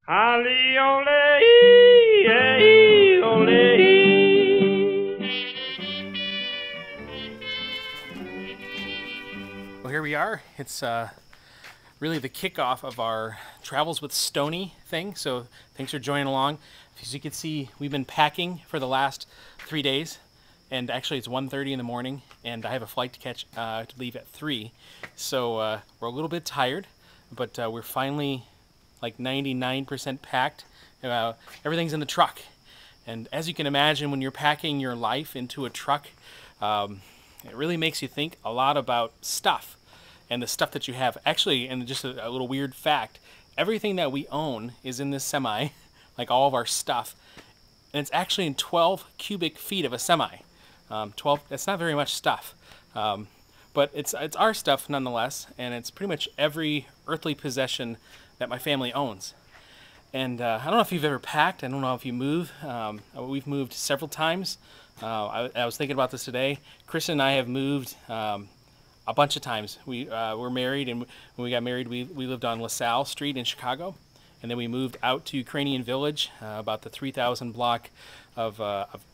Holly, ole, ee, ole, ee. Well, here we are. It's really the kickoff of our Travels with Stoney thing, so thanks for joining along. As you can see, we've been packing for the last 3 days, and actually it's 1:30 in the morning, and I have a flight to catch to leave at 3, so we're a little bit tired, but we're finally like 99% packed. Everything's in the truck, and as you can imagine, when you're packing your life into a truck, it really makes you think a lot about stuff and the stuff that you have. Actually, and just a little weird fact, everything that we own is in this semi, like all of our stuff, and it's actually in 12 cubic feet of a semi. 12, that's not very much stuff, but it's our stuff nonetheless, and it's pretty much every earthly possession that my family owns. And I don't know if you've ever packed, I don't know if you move. We've moved several times. I was thinking about this today. Kristen and I have moved a bunch of times. We were married, and when we got married, we lived on LaSalle Street in Chicago, and then we moved out to Ukrainian Village, about the 3,000 block of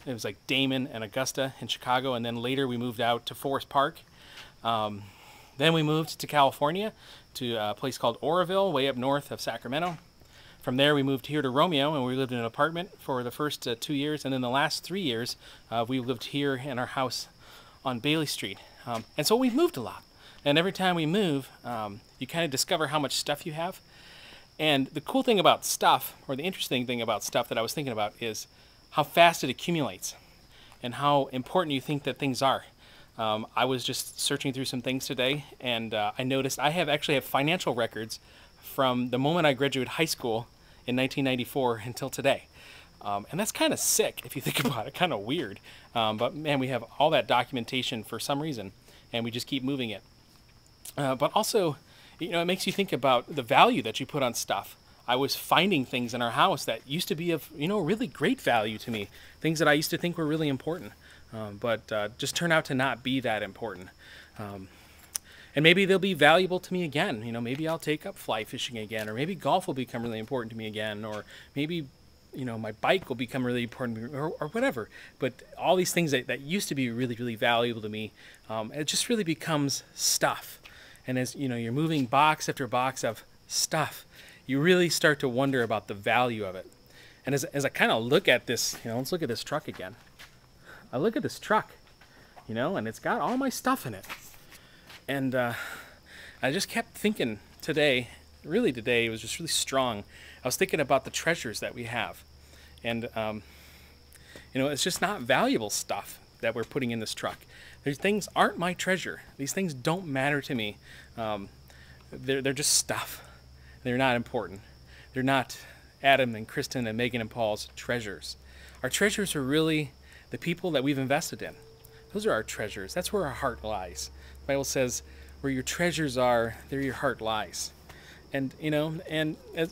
it was like Damon and Augusta in Chicago, and then later we moved out to Forest Park. Then we moved to California, to a place called Oroville, way up north of Sacramento. From there we moved here to Romeo, and we lived in an apartment for the first 2 years, and then the last 3 years we lived here in our house on Bailey Street. And so we've moved a lot, and every time we move, you kind of discover how much stuff you have. And the cool thing about stuff, or the interesting thing about stuff that I was thinking about, is how fast it accumulates and how important you think that things are. I was just searching through some things today, and I noticed I actually have financial records from the moment I graduated high school in 1994 until today. And that's kind of sick if you think about it, kind of weird. But man, we have all that documentation for some reason, and we just keep moving it. But also, it makes you think about the value that you put on stuff. I was finding things in our house that used to be of, really great value to me, things that I used to think were really important, but just turn out to not be that important. And maybe they'll be valuable to me again. Maybe I'll take up fly fishing again, or maybe golf will become really important to me again, or maybe my bike will become really important to me, or whatever. But all these things that used to be really, really valuable to me, it just really becomes stuff. And as you're moving box after box of stuff, you really start to wonder about the value of it. And as I kind of look at this, let's look at this truck again. I look at this truck, and it's got all my stuff in it. And I just kept thinking today, it was just really strong. I was thinking about the treasures that we have. And, it's just not valuable stuff that we're putting in this truck. These things aren't my treasure. These things don't matter to me. They're just stuff. They're not important. They're not Adam and Kristen and Megan and Paul's treasures. Our treasures are really the people that we've invested in. Those are our treasures. That's where our heart lies. The Bible says, where your treasures are, there your heart lies. And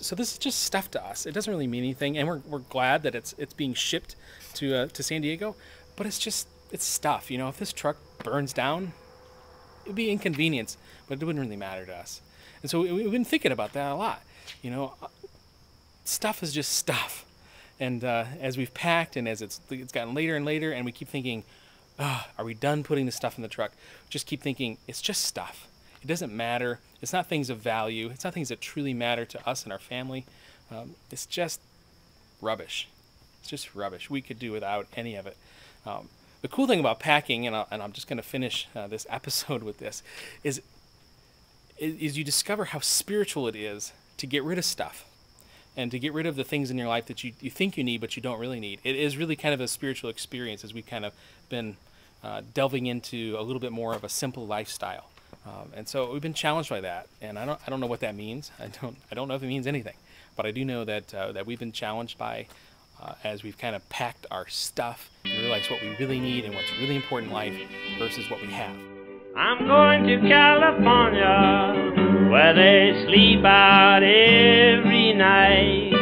so this is just stuff to us. It doesn't really mean anything, and we're glad that it's being shipped to San Diego, but it's stuff. If this truck burns down, it'd be inconvenience, but it wouldn't really matter to us. And so we've been thinking about that a lot. Stuff is just stuff. And as we've packed, and as it's gotten later and later, and we keep thinking, are we done putting the stuff in the truck? Just keep thinking, it's just stuff. It doesn't matter. It's not things of value. It's not things that truly matter to us and our family. It's just rubbish. It's just rubbish. We could do without any of it. The cool thing about packing, and I'm just going to finish this episode with this, is you discover how spiritual it is to get rid of stuff and to get rid of the things in your life that you think you need but you don't really need. It is really kind of a spiritual experience as we've kind of been delving into a little bit more of a simple lifestyle. And so we've been challenged by that, and I don't know what that means. I don't know if it means anything, but I do know that we've been challenged by as we've kind of packed our stuff and realized what we really need and what's really important in life versus what we have. I'm going to California, where they sleep out every night.